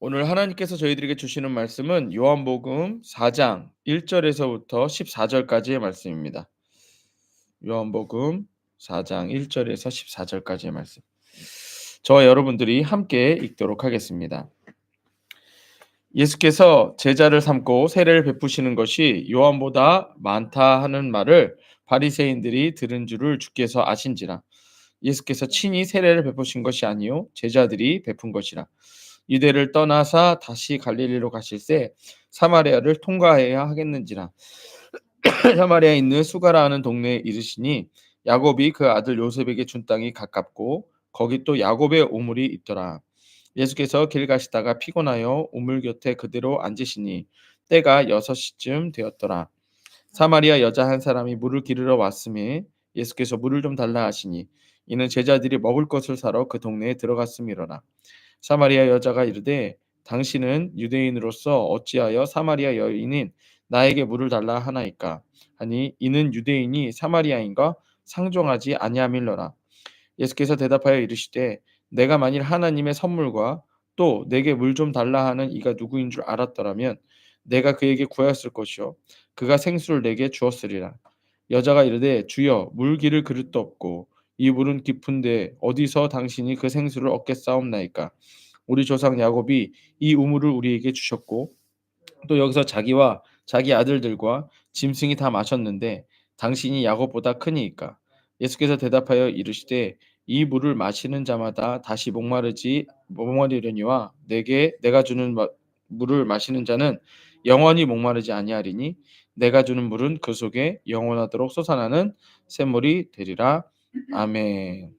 오늘 하나님께서 저희들에게 주시는 말씀은 요한복음 4장 1절에서부터 14절까지의 말씀입니다. 요한복음 4장 1절에서 14절까지의 말씀. 저와 여러분들이 함께 읽도록 하겠습니다. 예수께서 제자를 삼고 세례를 베푸시는 것이 요한보다 많다 하는 말을 바리새인들이 들은 줄을 주께서 아신지라. 예수께서 친히 세례를 베푸신 것이 아니요 제자들이 베푼 것이라. 유대를 떠나사 다시 갈릴리로 가실새 사마리아를 통과해야 하겠는지라. 사마리아에 있는 수가라 하는 동네에 이르시니 야곱이 그 아들 요셉에게 준 땅이 가깝고 거기 또 야곱의 우물이 있더라. 예수께서 길 가시다가 피곤하여 우물 곁에 그대로 앉으시니 때가 6시쯤 되었더라. 사마리아 여자 한 사람이 물을 기르러 왔음에 예수께서 물을 좀 달라 하시니 이는 제자들이 먹을 것을 사러 그 동네에 들어갔음이로라. 사마리아 여자가 이르되 당신은 유대인으로서 어찌하여 사마리아 여인인 나에게 물을 달라 하나이까 하니 이는 유대인이 사마리아인과 상종하지 아니함일러라. 예수께서 대답하여 이르시되 내가 만일 하나님의 선물과 또 내게 물 좀 달라 하는 이가 누구인 줄 알았더라면 내가 그에게 구하였을 것이요 그가 생수를 내게 주었으리라. 여자가 이르되 주여 물 기를 그릇도 없고 이 물은 깊은데 어디서 당신이 그 생수를 얻겠사옵나이까. 우리 조상 야곱이 이 우물을 우리에게 주셨고 또 여기서 자기와 자기 아들들과 짐승이 다 마셨는데 당신이 야곱보다 크니이까. 예수께서 대답하여 이르시되 이 물을 마시는 자마다 다시 목마르려니와 내가 주는 물을 마시는 자는 영원히 목마르지 아니하리니 내가 주는 물은 그 속에 영원하도록 솟아나는 샘물이 되리라. 아멘.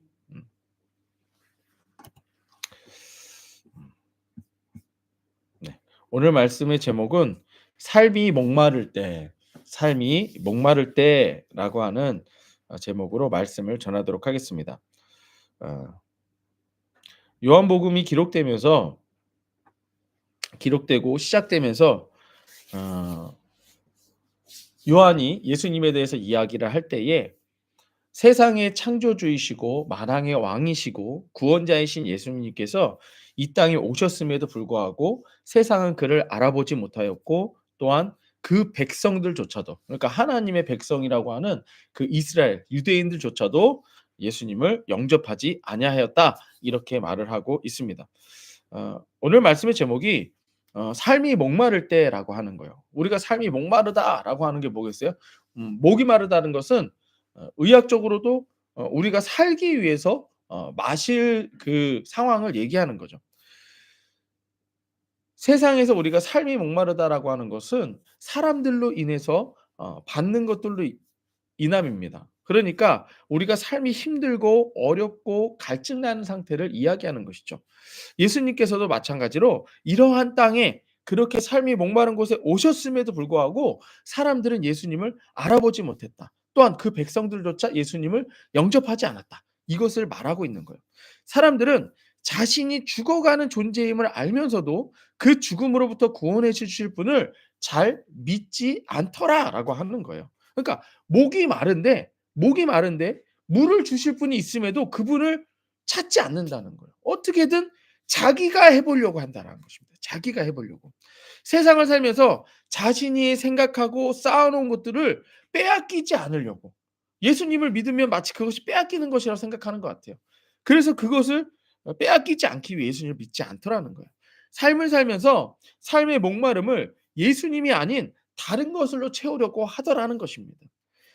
네. 오늘 말씀의 제목은 삶이 목마를 때라고 하는 제목으로 말씀을 전하도록 하겠습니다. 어, 요한복음이 기록되고 시작되면서 어, 요한이 예수님에 대해서 이야기를 할 때에 세상의 창조주이시고 만왕의 왕이시고 구원자이신 예수님께서 이 땅에 오셨음에도 불구하고 세상은 그를 알아보지 못하였고 또한 그 백성들조차도 그러니까 하나님의 백성이라고 하는 그 이스라엘 유대인들조차도 예수님을 영접하지 아니하였다 이렇게 말을 하고 있습니다. 오늘 말씀의 제목이 삶이 목마를 때라고 하는 거예요. 우리가 삶이 목마르다라고 하는 게 뭐겠어요? 목이 마르다는 것은 의학적으로도 우리가 살기 위해서 마실 그 상황을 얘기하는 거죠. 세상에서 우리가 삶이 목마르다라고 하는 것은 사람들로 인해서 받는 것들로 인함입니다. 그러니까 우리가 삶이 힘들고 어렵고 갈증나는 상태를 이야기하는 것이죠. 예수님께서도 마찬가지로 이러한 땅에 그렇게 삶이 목마른 곳에 오셨음에도 불구하고 사람들은 예수님을 알아보지 못했다. 또한 그 백성들조차 예수님을 영접하지 않았다. 이것을 말하고 있는 거예요. 사람들은 자신이 죽어가는 존재임을 알면서도 그 죽음으로부터 구원해 주실 분을 잘 믿지 않더라라고 하는 거예요. 그러니까 목이 마른데 물을 주실 분이 있음에도 그분을 찾지 않는다는 거예요. 어떻게든 자기가 해 보려고 한다라는 것입니다. 자기가 해 보려고. 세상을 살면서 자신이 생각하고 쌓아 놓은 것들을 빼앗기지 않으려고. 예수님을 믿으면 마치 그것이 빼앗기는 것이라고 생각하는 것 같아요. 그래서 그것을 빼앗기지 않기 위해 예수님을 믿지 않더라는 거예요. 삶을 살면서 삶의 목마름을 예수님이 아닌 다른 것으로 채우려고 하더라는 것입니다.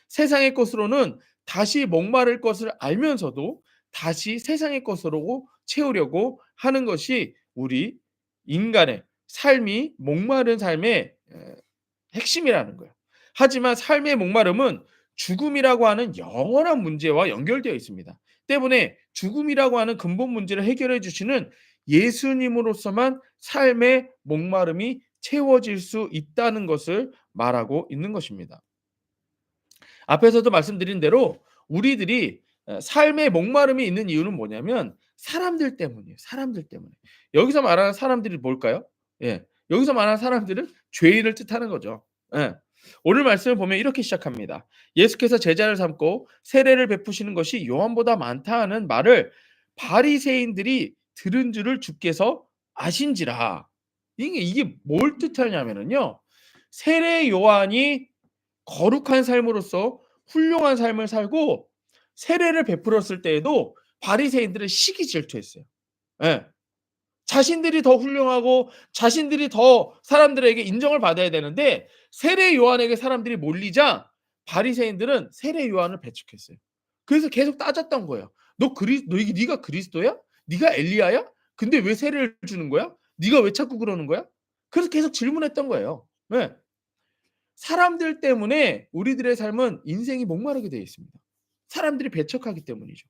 세상의 것으로는 다시 목마를 것을 알면서도 다시 세상의 것으로 채우려고 하는 것이 우리 인간의 삶이 목마른 삶의 핵심이라는 거예요. 하지만 삶의 목마름은 죽음이라고 하는 영원한 문제와 연결되어 있습니다. 때문에 죽음이라고 하는 근본 문제를 해결해 주시는 예수님으로서만 삶의 목마름이 채워질 수 있다는 것을 말하고 있는 것입니다. 앞에서도 말씀드린 대로 우리들이 삶의 목마름이 있는 이유는 뭐냐면 사람들 때문이에요. 사람들 때문에. 여기서 말하는 사람들이 뭘까요? 예. 여기서 말하는 사람들은 죄인을 뜻하는 거죠. 예. 오늘 말씀을 보면 이렇게 시작합니다. 예수께서 제자를 삼고 세례를 베푸시는 것이 요한보다 많다 하는 말을 바리새인들이 들은 줄을 주께서 아신지라. 이게 뭘 뜻하냐면은요. 세례 요한이 거룩한 삶으로서 훌륭한 삶을 살고 세례를 베풀었을 때에도 바리새인들은 시기 질투했어요. 예. 자신들이 더 훌륭하고 자신들이 더 사람들에게 인정을 받아야 되는데 세례 요한에게 사람들이 몰리자 바리새인들은 세례 요한을 배척했어요. 그래서 계속 따졌던 거예요. 너 이게 네가 그리스도야? 네가 엘리야야? 근데 왜 세례를 주는 거야? 네가 왜 자꾸 그러는 거야? 그래서 계속 질문했던 거예요. 네. 사람들 때문에 우리들의 삶은 인생이 목마르게 되어 있습니다. 사람들이 배척하기 때문이죠.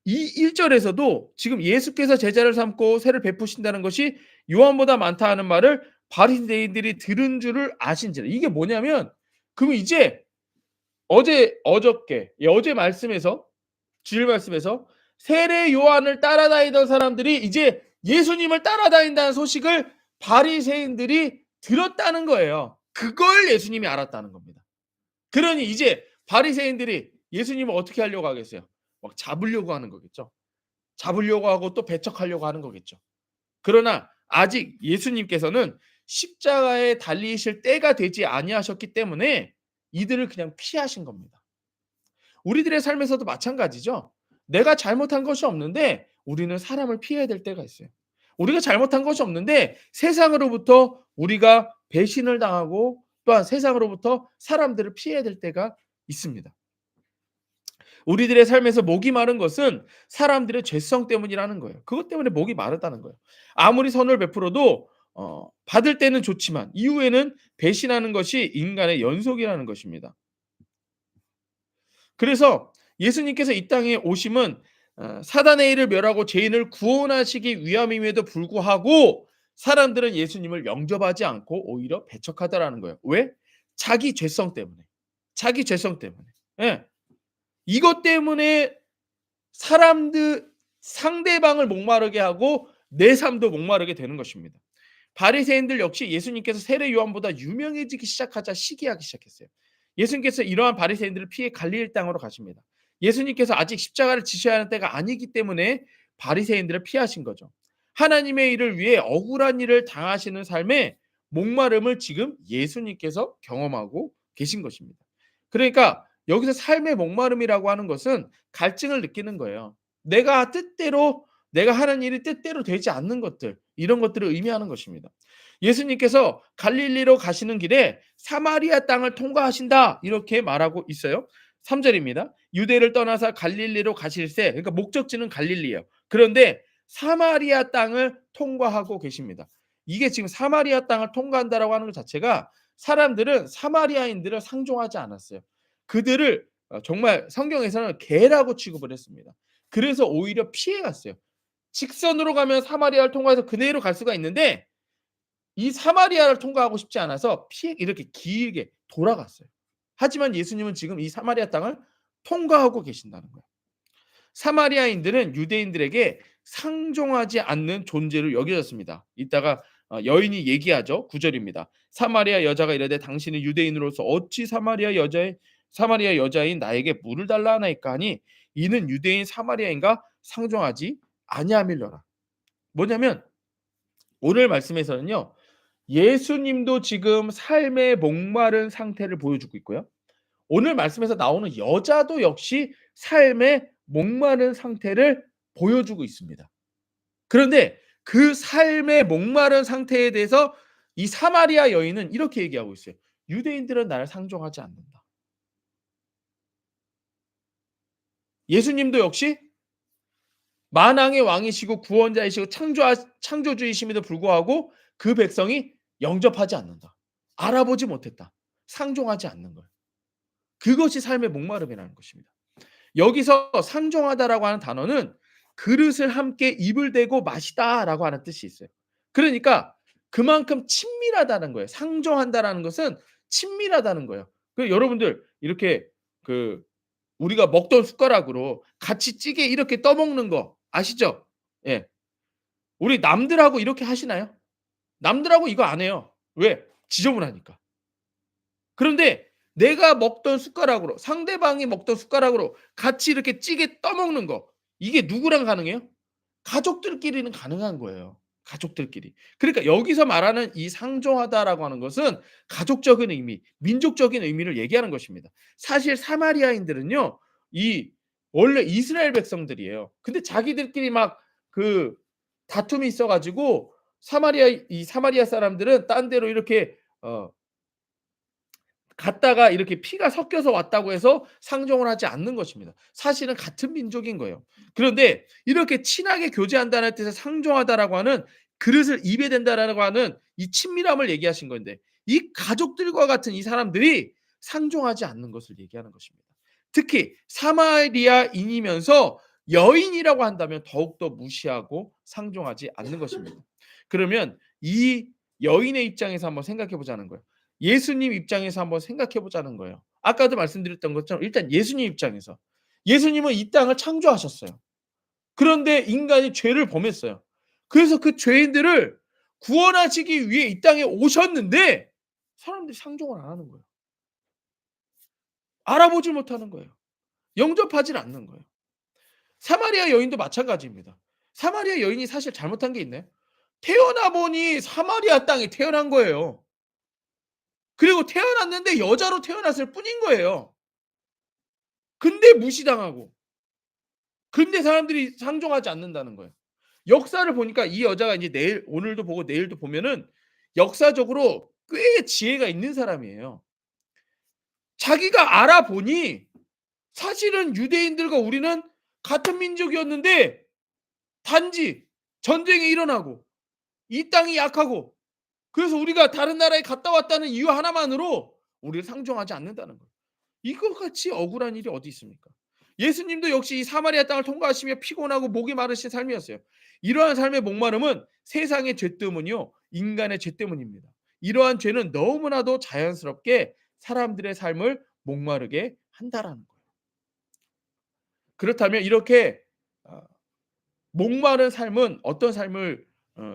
이 1 절에서도 지금 예수께서 제자를 삼고 세를 베푸신다는 것이 요한보다 많다 하는 말을 바리새인들이 들은 줄을 아신지라. 이게 뭐냐면 그러면 이제 어저께 어제 말씀에서 주일 말씀에서 세례 요한을 따라다니던 사람들이 이제 예수님을 따라다닌다는 소식을 바리새인들이 들었다는 거예요. 그걸 예수님이 알았다는 겁니다. 그러니 이제 바리새인들이 예수님을 어떻게 하려고 하겠어요? 막 잡으려고 하는 거겠죠. 잡으려고 하고 또 배척하려고 하는 거겠죠. 그러나 아직 예수님께서는 십자가에 달리실 때가 되지 아니하셨기 때문에 이들을 그냥 피하신 겁니다. 우리들의 삶에서도 마찬가지죠. 내가 잘못한 것이 없는데 우리는 사람을 피해야 될 때가 있어요. 우리가 잘못한 것이 없는데 세상으로부터 우리가 배신을 당하고 또한 세상으로부터 사람들을 피해야 될 때가 있습니다. 우리들의 삶에서 목이 마른 것은 사람들의 죄성 때문이라는 거예요. 그것 때문에 목이 마르다는 거예요. 아무리 선을 베풀어도 받을 때는 좋지만 이후에는 배신하는 것이 인간의 연속이라는 것입니다. 그래서 예수님께서 이 땅에 오심은 사단의 일을 멸하고 죄인을 구원하시기 위함임에도 불구하고 사람들은 예수님을 영접하지 않고 오히려 배척하더라는 거예요. 왜? 자기 죄성 때문에. 자기 죄성 때문에. 예. 이것 때문에 사람들 상대방을 목마르게 하고 내 삶도 목마르게 되는 것입니다. 바리새인들 역시 예수님께서 세례 요한보다 유명해지기 시작하자 시기하기 시작했어요. 예수님께서 이러한 바리새인들을 피해 갈릴리 땅으로 가십니다. 예수님께서 아직 십자가를 지셔야 하는 때가 아니기 때문에 바리새인들을 피하신 거죠. 하나님의 일을 위해 억울한 일을 당하시는 삶에 목마름을 지금 예수님께서 경험하고 계신 것입니다. 그러니까 여기서 삶의 목마름이라고 하는 것은 갈증을 느끼는 거예요. 내가 하는 일이 뜻대로 되지 않는 것들, 이런 것들을 의미하는 것입니다. 예수님께서 갈릴리로 가시는 길에 사마리아 땅을 통과하신다 이렇게 말하고 있어요. 3 절입니다. 유대를 떠나서 갈릴리로 가실새, 그러니까 목적지는 갈릴리예요. 그런데 사마리아 땅을 통과하고 계십니다. 이게 지금 사마리아 땅을 통과한다라고 하는 것 자체가 사람들은 사마리아인들을 상종하지 않았어요. 그들을 정말 성경에서는 개라고 취급을 했습니다. 그래서 오히려 피해 갔어요. 직선으로 가면 사마리아를 통과해서 그네로 갈 수가 있는데 이 사마리아를 통과하고 싶지 않아서 피해 이렇게 길게 돌아갔어요. 하지만 예수님은 지금 이 사마리아 땅을 통과하고 계신다는 거예요. 사마리아인들은 유대인들에게 상종하지 않는 존재로 여겨졌습니다. 이따가 여인이 얘기하죠. 9 절입니다. 사마리아 여자가 이르되 당신은 유대인으로서 어찌 사마리아 여자인 나에게 물을 달라 하나이까 하니 이는 유대인 사마리아인과 상종하지 아니함일러라. 뭐냐면 오늘 말씀에서는요. 예수님도 지금 삶의 목마른 상태를 보여주고 있고요. 오늘 말씀에서 나오는 여자도 역시 삶의 목마른 상태를 보여주고 있습니다. 그런데 그 삶의 목마른 상태에 대해서 이 사마리아 여인은 이렇게 얘기하고 있어요. 유대인들은 나를 상종하지 않는다. 예수님도 역시 만왕의 왕이시고 구원자이시고 창조주이심에도 불구하고 그 백성이 영접하지 않는다. 알아보지 못했다. 상종하지 않는 거예요. 그것이 삶의 목마름이라는 것입니다. 여기서 상종하다라고 하는 단어는 그릇을 함께 입을 대고 마시다라고 하는 뜻이 있어요. 그러니까 그만큼 친밀하다는 거예요. 상종한다라는 것은 친밀하다는 거예요. 여러분들 이렇게 그 우리가 먹던 숟가락으로 같이 찌개 이렇게 떠먹는 거 아시죠? 예. 우리 남들하고 이렇게 하시나요? 남들하고 이거 안 해요. 왜? 지저분하니까. 그런데 내가 먹던 숟가락으로 상대방이 먹던 숟가락으로 같이 이렇게 찌개 떠먹는 거 이게 누구랑 가능해요? 가족들끼리는 가능한 거예요. 가족들끼리. 그러니까 여기서 말하는 이 상종하다라고 하는 것은 가족적인 의미, 민족적인 의미를 얘기하는 것입니다. 사실 사마리아인들은요. 이 원래 이스라엘 백성들이에요. 근데 자기들끼리 막 그 다툼이 있어 가지고 사마리아 사람들은 딴 데로 이렇게 갔다가 이렇게 피가 섞여서 왔다고 해서 상종을 하지 않는 것입니다. 사실은 같은 민족인 거예요. 그런데 이렇게 친하게 교제한다는 뜻의 상종하다라고 하는 그릇을 입에 댄다라고 하는 이 친밀함을 얘기하신 건데 이 가족들과 같은 이 사람들이 상종하지 않는 것을 얘기하는 것입니다. 특히 사마리아인이면서 여인이라고 한다면 더욱더 무시하고 상종하지 않는 것입니다. 그러면 이 여인의 입장에서 한번 생각해 보자는 거예요. 예수님 입장에서 한번 생각해 보자는 거예요. 아까도 말씀드렸던 것처럼 일단 예수님 입장에서 예수님은 이 땅을 창조하셨어요. 그런데 인간이 죄를 범했어요. 그래서 그 죄인들을 구원하시기 위해 이 땅에 오셨는데 사람들이 상종을 안 하는 거예요. 알아보질 못하는 거예요. 영접하질 않는 거예요. 사마리아 여인도 마찬가지입니다. 사마리아 여인이 사실 잘못한 게 있나요? 태어나 보니 사마리아 땅에 태어난 거예요. 그리고 태어났는데 여자로 태어났을 뿐인 거예요. 근데 무시당하고 근데 사람들이 상종하지 않는다는 거예요. 역사를 보니까 이 여자가 이제 내일 오늘도 보고 내일도 보면은 역사적으로 꽤 지혜가 있는 사람이에요. 자기가 알아보니 사실은 유대인들과 우리는 같은 민족이었는데 단지 전쟁이 일어나고 이 땅이 약하고 그래서 우리가 다른 나라에 갔다 왔다는 이유 하나만으로 우리를 상종하지 않는다는 거예요. 이것 같이 억울한 일이 어디 있습니까? 예수님도 역시 이 사마리아 땅을 통과하시며 피곤하고 목이 마르신 삶이었어요. 이러한 삶의 목마름은 세상의 죄 때문이요. 인간의 죄 때문입니다. 이러한 죄는 너무나도 자연스럽게 사람들의 삶을 목마르게 한다라는 거예요. 그렇다면 이렇게 어 목마른 삶은 어떤 삶을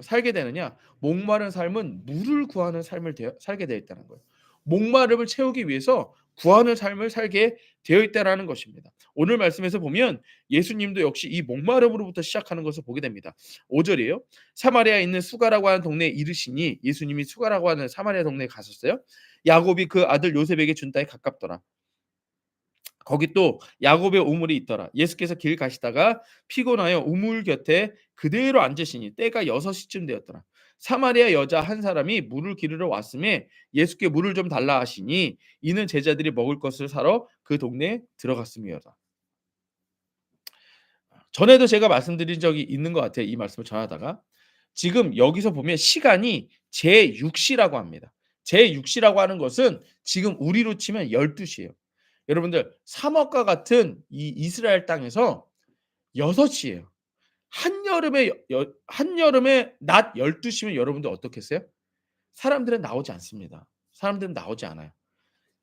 살게 되느냐? 목마른 삶은 물을 구하는 삶을 살게 되어 있다는 거예요. 목마름을 채우기 위해서 구하는 삶을 살게 되어 있다라는 것입니다. 오늘 말씀에서 보면 예수님도 역시 이 목마름으로부터 시작하는 것을 보게 됩니다. 5 절이에요. 사마리아에 있는 수가라고 하는 동네에 이르시니 예수님이 수가라고 하는 사마리아 동네에 가셨어요. 야곱이 그 아들 요셉에게 준 땅에 가깝더라. 거기 또 야곱의 우물이 있더라. 예수께서 길 가시다가 피곤하여 우물 곁에 그대로 앉으시니 때가 6시쯤 되었더라. 사마리아 여자 한 사람이 물을 기르러 왔음에 예수께 물을 좀 달라 하시니 이는 제자들이 먹을 것을 사러 그 동네에 들어갔음이었다. 전에도 제가 말씀드린 적이 있는 것 같아요. 이 말씀을 전하다가 지금 여기서 보면 시간이 제6시라고 합니다. 제6시라고 하는 것은 지금 우리로 치면 12시예요. 여러분들 사막과 같은 이 이스라엘 땅에서 6시예요. 한여름에 낮 12시면 여러분들 어떻겠어요? 사람들은 나오지 않습니다. 사람들은 나오지 않아요.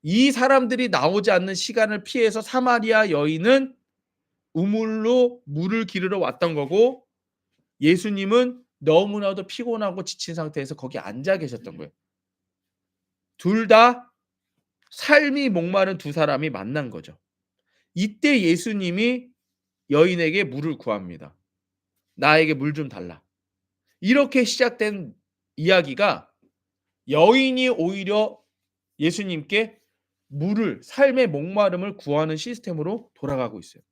이 사람들이 나오지 않는 시간을 피해서 사마리아 여인은 우물로 물을 기르러 왔던 거고 예수님은 너무나도 피곤하고 지친 상태에서 거기 앉아 계셨던 거예요. 둘 다 삶이 목마른 두 사람이 만난 거죠. 이때 예수님이 여인에게 물을 구합니다. "나에게 물 좀 달라." 이렇게 시작된 이야기가 여인이 오히려 예수님께 물을 삶의 목마름을 구하는 시스템으로 돌아가고 있어요.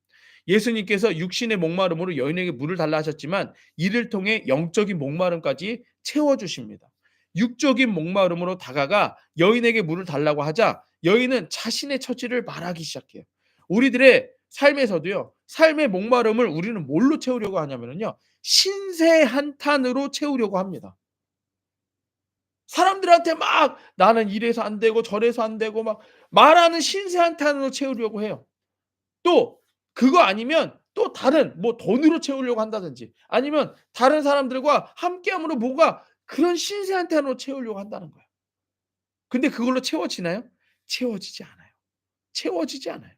예수님께서 육신의 목마름으로 여인에게 물을 달라 하셨지만 이를 통해 영적인 목마름까지 채워 주십니다. 육적인 목마름으로 다가가 여인에게 물을 달라고 하자 여인은 자신의 처지를 말하기 시작해요. 우리들의 삶에서도요. 삶의 목마름을 우리는 뭘로 채우려고 하냐면요. 신세 한탄으로 채우려고 합니다. 사람들한테 막 나는 이래서 안 되고 저래서 안 되고 막 말하는 신세 한탄으로 채우려고 해요. 또 그거 아니면 또 다른 뭐 돈으로 채우려고 한다든지 아니면 다른 사람들과 함께함으로 뭐가 그런 신세 한탄으로 채우려고 한다는 거예요. 근데 그걸로 채워지나요? 채워지지 않아요. 채워지지 않아요.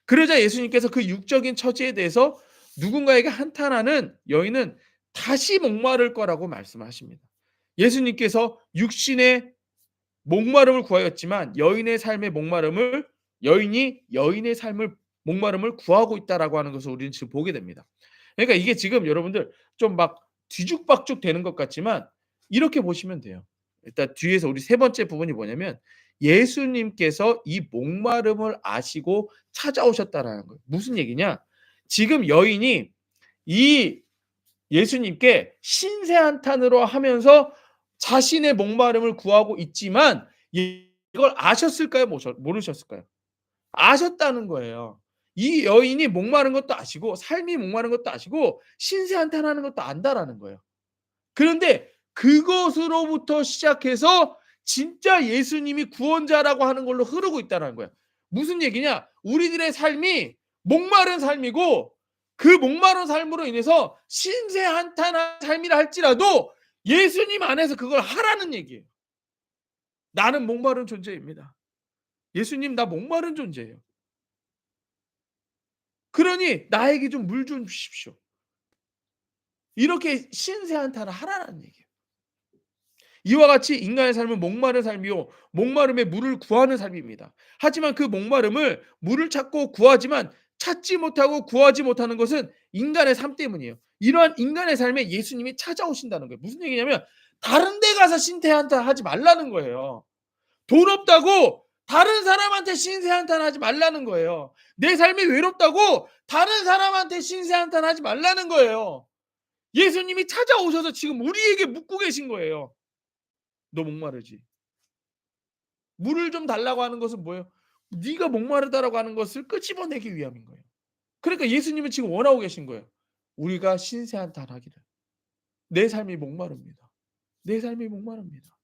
그러자 예수님께서 그 육적인 처지에 대해서 누군가에게 한탄하는 여인은 다시 목마를 거라고 말씀하십니다. 예수님께서 육신의 목마름을 구하였지만 여인의 삶의 목마름을 여인이 여인의 삶을 목마름을 구하고 있다라고 하는 것을 우리는 지금 보게 됩니다. 그러니까 이게 지금 여러분들 좀 막 뒤죽박죽 되는 것 같지만 이렇게 보시면 돼요. 일단 뒤에서 우리 세 번째 부분이 뭐냐면 예수님께서 이 목마름을 아시고 찾아오셨다라는 거예요. 무슨 얘기냐? 지금 여인이 이 예수님께 신세한탄으로 하면서 자신의 목마름을 구하고 있지만 이걸 아셨을까요? 모르셨을까요? 아셨다는 거예요. 이 여인이 목마른 것도 아시고 삶이 목마른 것도 아시고 신세한탄하는 것도 안다라는 거예요. 그런데 그것으로부터 시작해서 진짜 예수님이 구원자라고 하는 걸로 흐르고 있다는 거예요. 무슨 얘기냐? 우리들의 삶이 목마른 삶이고 그 목마른 삶으로 인해서 신세한탄한 삶이라 할지라도 예수님 안에서 그걸 하라는 얘기예요. 나는 목마른 존재입니다. 예수님 나 목마른 존재예요. 그러니 나에게 좀 물 좀 주십시오. 이렇게 신세한탄을 하라는 얘기예요. 이와 같이 인간의 삶은 목마른 삶이요 목마름에 물을 구하는 삶입니다. 하지만 그 목마름을 물을 찾고 구하지만 찾지 못하고 구하지 못하는 것은 인간의 삶 때문이에요. 이러한 인간의 삶에 예수님이 찾아오신다는 거예요. 무슨 얘기냐면 다른 데 가서 신세한탄 하지 말라는 거예요. 돈 없다고 다른 사람한테 신세한탄 하지 말라는 거예요. 내 삶이 외롭다고 다른 사람한테 신세한탄 하지 말라는 거예요. 예수님이 찾아오셔서 지금 우리에게 묻고 계신 거예요. 너 목마르지? 물을 좀 달라고 하는 것은 뭐예요? 네가 목마르다라고 하는 것을 끄집어내기 위함인 거예요. 그러니까 예수님은 지금 원하고 계신 거예요. 우리가 신세한탄하기를. 내 삶이 목마릅니다. 내 삶이 목마릅니다.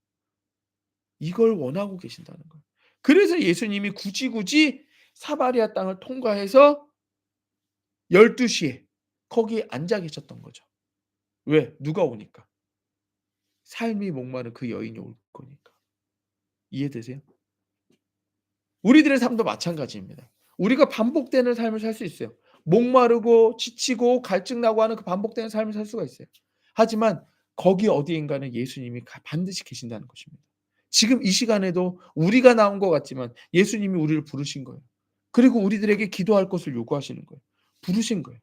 이걸 원하고 계신다는 거예요. 그래서 예수님이 굳이 사마리아 땅을 통과해서 12시에 거기에 앉아 계셨던 거죠. 왜? 누가 오니까. 삶이 목마른 그 여인이 올 거니까. 이해되세요? 우리들의 삶도 마찬가지입니다. 우리가 반복되는 삶을 살 수 있어요. 목마르고 지치고 갈증나고 하는 그 반복되는 삶을 살 수가 있어요. 하지만 거기 어디인가는 예수님이 반드시 계신다는 것입니다. 지금 이 시간에도 우리가 나온 것 같지만 예수님이 우리를 부르신 거예요. 그리고 우리들에게 기도할 것을 요구하시는 거예요. 부르신 거예요.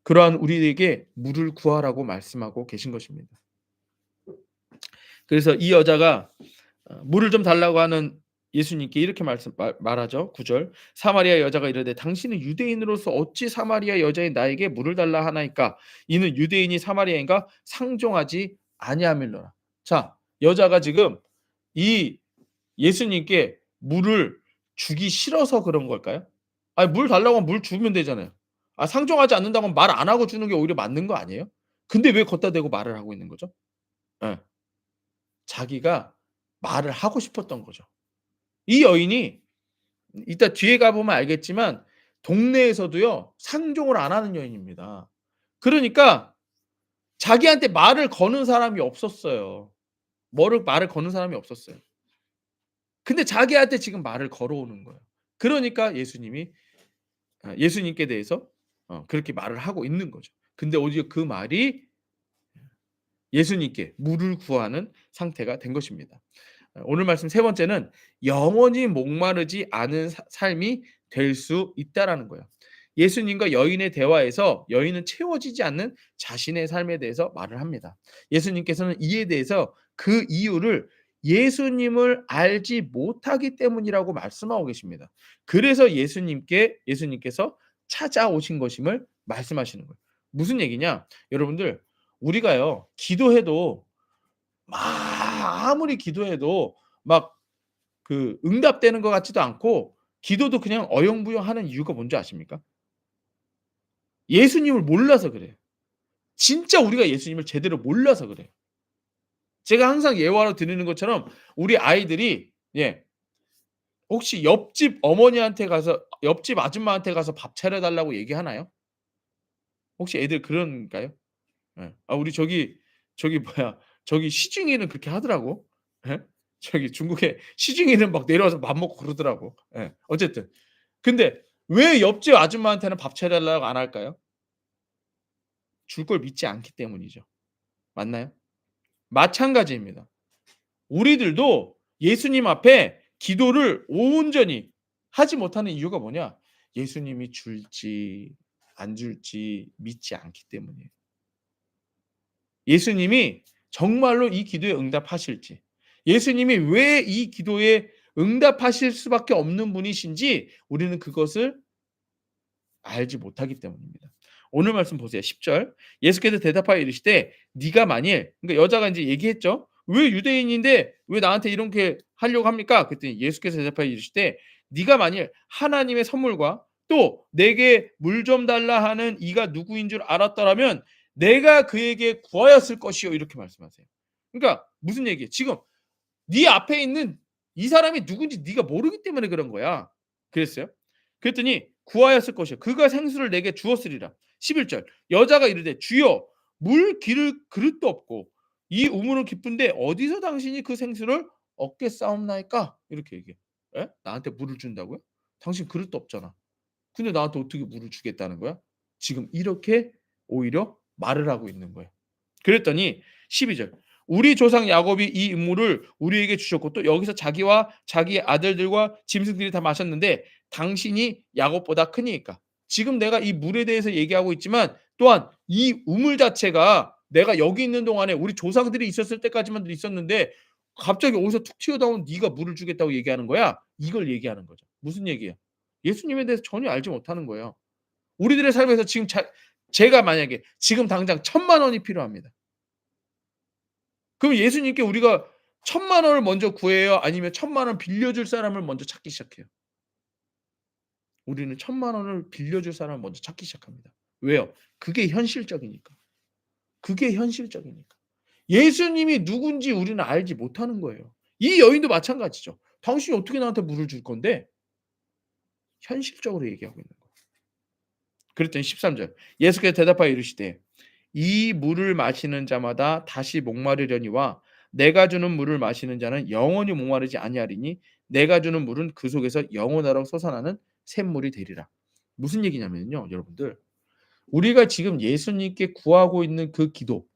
그러한 우리에게 물을 구하라고 말씀하고 계신 것입니다. 그래서 이 여자가 물을 좀 달라고 하는 예수님께 이렇게 말하죠. 9절. 사마리아 여자가 이르되 당신은 유대인으로서 어찌 사마리아 여자인 나에게 물을 달라 하나이까? 이는 유대인이 사마리아인과 상종하지 아니함일러라. 자, 여자가 지금 이 예수님께 물을 주기 싫어서 그런 걸까요? 아니 물 달라고 하면 물 주면 되잖아요. 상종하지 않는다고 하면 말 안 하고 주는 게 오히려 맞는 거 아니에요? 근데 왜 걷다 대고 말을 하고 있는 거죠? 예. 자기가 말을 하고 싶었던 거죠. 이 여인이 이따 뒤에 가 보면 알겠지만 동네에서도요 상종을 안 하는 여인입니다. 그러니까 자기한테 말을 거는 사람이 없었어요. 말을 거는 사람이 없었어요. 근데 자기한테 지금 말을 걸어오는 거예요. 그러니까 예수님께 대해서 그렇게 말을 하고 있는 거죠. 근데 오히려 그 말이 예수님께 물을 구하는 상태가 된 것입니다. 오늘 말씀 세 번째는 영원히 목마르지 않은 삶이 될 수 있다라는 거예요. 예수님과 여인의 대화에서 여인은 채워지지 않는 자신의 삶에 대해서 말을 합니다. 예수님께서는 이에 대해서 그 이유를 예수님을 알지 못하기 때문이라고 말씀하고 계십니다. 그래서 예수님께서 찾아오신 것임을 말씀하시는 거예요. 무슨 얘기냐? 여러분들 우리가요 기도해도 막 아무리 기도해도 막 그 응답되는 것 같지도 않고 기도도 그냥 어영부영하는 이유가 뭔지 아십니까? 예수님을 몰라서 그래요. 진짜 우리가 예수님을 제대로 몰라서 그래요. 제가 항상 예화로 드리는 것처럼 우리 아이들이 혹시 옆집 어머니한테 가서 옆집 아줌마한테 가서 밥 차려 달라고 얘기하나요? 혹시 애들 그런가요? 예. 우리 저기 뭐야 저기 시중에는 그렇게 하더라고. 예? 저기 중국에 시중에는 막 내려와서 밥 먹고 그러더라고. 예. 어쨌든. 근데 왜 옆집 아줌마한테는 밥 차려 달라고 안 할까요? 줄 걸 믿지 않기 때문이죠. 맞나요? 마찬가지입니다. 우리들도 예수님 앞에 기도를 온전히 하지 못하는 이유가 뭐냐? 예수님이 줄지 안 줄지 믿지 않기 때문이에요. 예수님이 정말로 이 기도에 응답하실지, 예수님이 왜 이 기도에 응답하실 수밖에 없는 분이신지 우리는 그것을 알지 못하기 때문입니다. 오늘 말씀 보세요. 10절. 예수께서 대답하여 이르시되 네가 만일, 그러니까 여자가 이제 얘기했죠. 왜 유대인인데 왜 나한테 이렇게 하려고 합니까? 그랬더니 예수께서 대답하여 이르시되 네가 만일 하나님의 선물과 또 내게 물 좀 달라 하는 이가 누구인 줄 알았더라면 내가 그에게 구하였을 것이요. 이렇게 말씀하세요. 그러니까 무슨 얘기예요? 지금 네 앞에 있는 이 사람이 누군지 네가 모르기 때문에 그런 거야. 그랬어요. 그랬더니 구하였을 것이요 그가 생수를 내게 주었으리라. 11절. 여자가 이르되 주여 물 기를 그릇도 없고 이 우물은 깊은데 어디서 당신이 그 생수를 얻겠사옵나이까? 이렇게 얘기해. 예? 나한테 물을 준다고요? 당신 그릇도 없잖아. 근데 나한테 어떻게 물을 주겠다는 거야? 지금 이렇게 오히려 말을 하고 있는 거예요. 그랬더니 12절. 우리 조상 야곱이 이 물을 우리에게 주셨고 또 여기서 자기와 자기 아들들과 짐승들이 다 마셨는데 당신이 야곱보다 크니까. 지금 내가 이 물에 대해서 얘기하고 있지만 또한 이 우물 자체가 내가 여기 있는 동안에 우리 조상들이 있었을 때까지만 있었는데 갑자기 어디서 툭 튀어나온 네가 물을 주겠다고 얘기하는 거야. 이걸 얘기하는 거죠. 무슨 얘기예요? 예수님에 대해서 전혀 알지 못하는 거예요. 우리들의 삶에서 지금 제가 만약에 지금 당장 1,000,000원이 필요합니다. 그럼 예수님께 우리가 1,000,000원을 먼저 구해요? 아니면 1,000,000원 빌려줄 사람을 먼저 찾기 시작해요? 우리는 1,000,000원을 빌려줄 사람을 먼저 찾기 시작합니다. 왜요? 그게 현실적이니까. 그게 현실적이니까. 예수님이 누군지 우리는 알지 못하는 거예요. 이 여인도 마찬가지죠. 당신이 어떻게 나한테 물을 줄 건데? 현실적으로 얘기하고 있는 거예요. 그랬더니 13절. 예수께서 대답하여 이르시되 이 물을 마시는 자마다 다시 목마르려니와 내가 주는 물을 마시는 자는 영원히 목마르지 아니하리니 내가 주는 물은 그 속에서 영원하로 솟아나는 샘물이 되리라. 무슨 얘기냐면요, 여러분들. 우리가 지금 예수님께 구하고 있는 그 기도,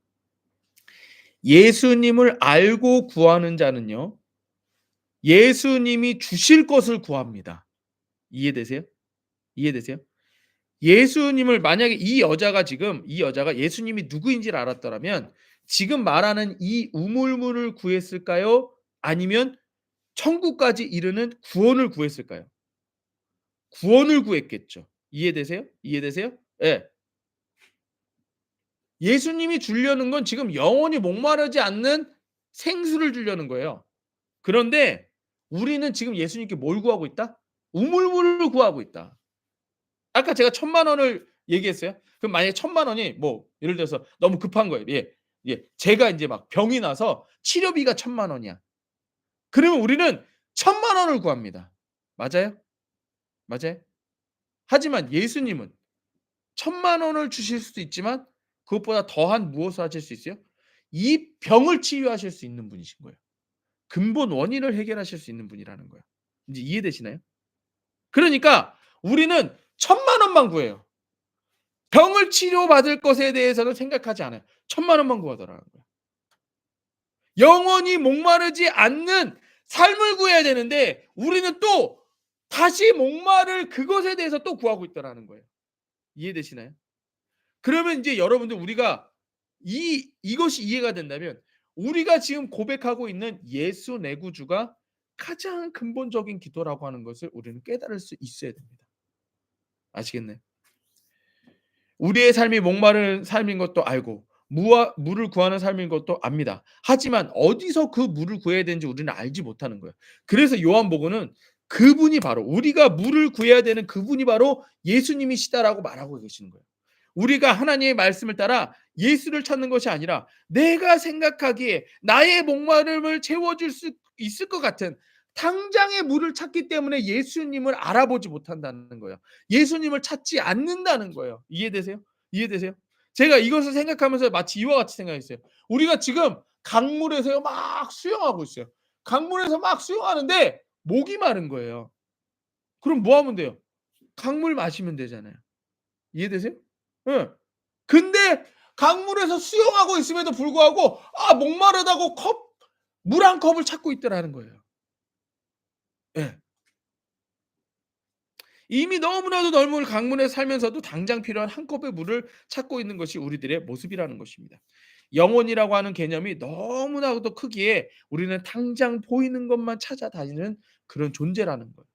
예수님을 알고 구하는 자는요, 예수님이 주실 것을 구합니다. 이해되세요? 이해되세요? 예수님을 만약에 이 여자가 예수님이 누구인지를 알았더라면 지금 말하는 이 우물물을 구했을까요? 아니면 천국까지 이르는 구원을 구했을까요? 구원을 구했겠죠. 이해되세요? 이해되세요? 예. 예수님이 주려는 건 지금 영원히 목마르지 않는 생수를 주려는 거예요. 그런데 우리는 지금 예수님께 뭘 구하고 있다? 우물물을 구하고 있다. 아까 제가 1,000,000원을 얘기했어요. 그럼 만약에 1,000,000원이 뭐 예를 들어서 너무 급한 거예요. 예. 예. 제가 인제 막 병이 나서 치료비가 1,000,000원이야. 그러면 우리는 1,000,000원을 구합니다. 맞아요? 맞아요? 하지만 예수님은 1,000,000원을 주실 수도 있지만 그것보다 더한 무엇을 하실 수 있어요? 이 병을 치유하실 수 있는 분이신 거예요. 근본 원인을 해결하실 수 있는 분이라는 거예요. 인제 이해되시나요? 그러니까 우리는 1,000,000원만 구해요. 병을 치료받을 것에 대해서는 생각하지 않아요. 1,000,000원만 구하더라는 거예요. 영원히 목마르지 않는 삶을 구해야 되는데 우리는 또 다시 목마를 그것에 대해서 또 구하고 있더라는 거예요. 이해되시나요? 그러면 인제 여러분들 우리가 이것이 이해가 된다면 우리가 지금 고백하고 있는 예수 내 구주가 가장 근본적인 기도라고 하는 것을 우리는 깨달을 수 있어야 됩니다. 아시겠나요? 우리의 삶이 목마른 삶인 것도 알고 무와 물을 구하는 삶인 것도 압니다. 하지만 어디서 그 물을 구해야 되는지 우리는 알지 못하는 거예요. 그래서 요한복음은 그분이 바로 우리가 물을 구해야 되는 그분이 바로 예수님이시다라고 말하고 계시는 거예요. 우리가 하나님의 말씀을 따라 예수를 찾는 것이 아니라 내가 생각하기에 나의 목마름을 채워줄 수 있을 것 같은 당장의 물을 찾기 때문에 예수님을 알아보지 못한다는 거예요. 예수님을 찾지 않는다는 거예요. 이해되세요? 이해되세요? 제가 이것을 생각하면서 마치 이와 같이 생각했어요. 우리가 지금 강물에서 막 수영하고 있어요. 강물에서 막 수영하는데 목이 마른 거예요. 그럼 뭐 하면 돼요? 강물 마시면 되잖아요. 이해되세요? 예. 근데 강물에서 수영하고 있음에도 불구하고 목마르다고 물 한 컵을 찾고 있더라는 거예요. 예. 이미 너무나도 넓은 강물에 살면서도 당장 필요한 한 컵의 물을 찾고 있는 것이 우리들의 모습이라는 것입니다. 영혼이라고 하는 개념이 너무나도 크기에 우리는 당장 보이는 것만 찾아다니는 그런 존재라는 거예요.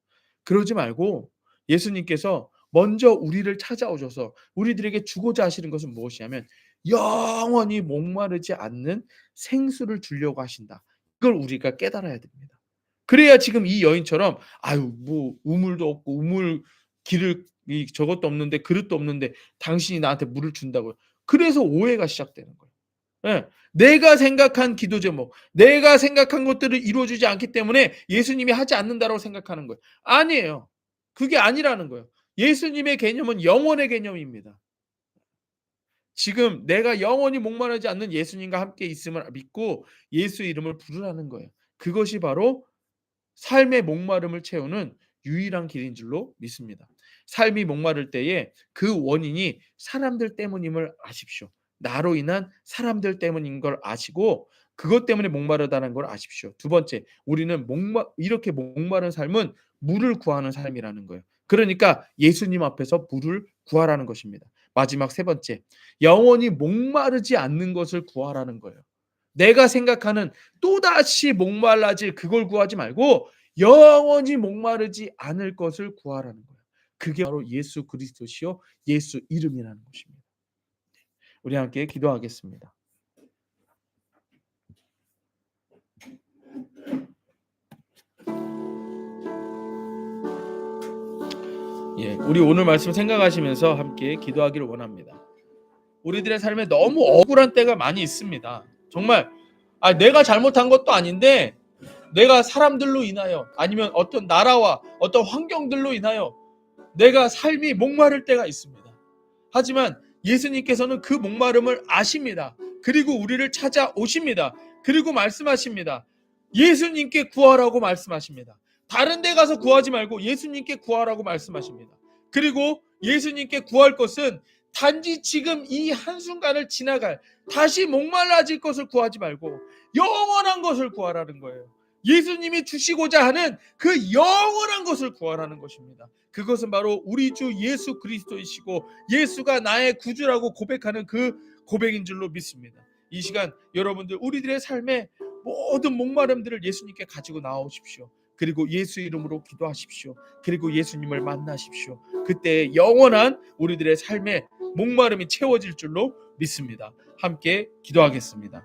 그러지 말고 예수님께서 먼저 우리를 찾아오셔서 우리들에게 주고자 하시는 것은 무엇이냐면 영원히 목마르지 않는 생수를 주려고 하신다. 이걸 우리가 깨달아야 됩니다. 그래야 지금 이 여인처럼 아유 뭐 우물도 없고 우물 길을 저것도 없는데 그릇도 없는데 당신이 나한테 물을 준다고요. 그래서 오해가 시작되는 거예요. 예. 내가 생각한 기도 제목, 내가 생각한 것들을 이루어 주지 않기 때문에 예수님이 하지 않는다라고 생각하는 거예요. 아니에요. 그게 아니라는 거예요. 예수님의 개념은 영원의 개념입니다. 지금 내가 영원히 목마르지 않는 예수님과 함께 있음을 믿고 예수 이름을 부르라는 거예요. 그것이 바로 삶의 목마름을 채우는 유일한 길인 줄로 믿습니다. 삶이 목마를 때에 그 원인이 사람들 때문임을 아십시오. 나로 인한 사람들 때문인 걸 아시고 그것 때문에 목마르다는 걸 아십시오. 두 번째, 우리는 이렇게 목마른 삶은 물을 구하는 삶이라는 거예요. 그러니까 예수님 앞에서 물을 구하라는 것입니다. 마지막 세 번째, 영원히 목마르지 않는 것을 구하라는 거예요. 내가 생각하는 또다시 목말라질 그걸 구하지 말고 영원히 목마르지 않을 것을 구하라는 거예요. 그게 바로 예수 그리스도시요 예수 이름이라는 것입니다. 우리 함께 기도하겠습니다. 예, 우리 오늘 말씀 생각하시면서 함께 기도하기를 원합니다. 우리들의 삶에 너무 억울한 때가 많이 있습니다. 정말 내가 잘못한 것도 아닌데 내가 사람들로 인하여 아니면 어떤 나라와 어떤 환경들로 인하여 내가 삶이 목마를 때가 있습니다. 하지만 예수님께서는 그 목마름을 아십니다. 그리고 우리를 찾아오십니다. 그리고 말씀하십니다. 예수님께 구하라고 말씀하십니다. 다른 데 가서 구하지 말고 예수님께 구하라고 말씀하십니다. 그리고 예수님께 구할 것은 단지 지금 이 한순간을 지나갈 다시 목말라질 것을 구하지 말고 영원한 것을 구하라는 거예요. 예수님이 주시고자 하는 그 영원한 것을 구하라는 것입니다. 그것은 바로 우리 주 예수 그리스도이시고 예수가 나의 구주라고 고백하는 그 고백인 줄로 믿습니다. 이 시간 여러분들 우리들의 삶의 모든 목마름들을 예수님께 가지고 나오십시오. 그리고 예수 이름으로 기도하십시오. 그리고 예수님을 만나십시오. 그때 영원한 우리들의 삶의 목마름이 채워질 줄로 믿습니다. 함께 기도하겠습니다.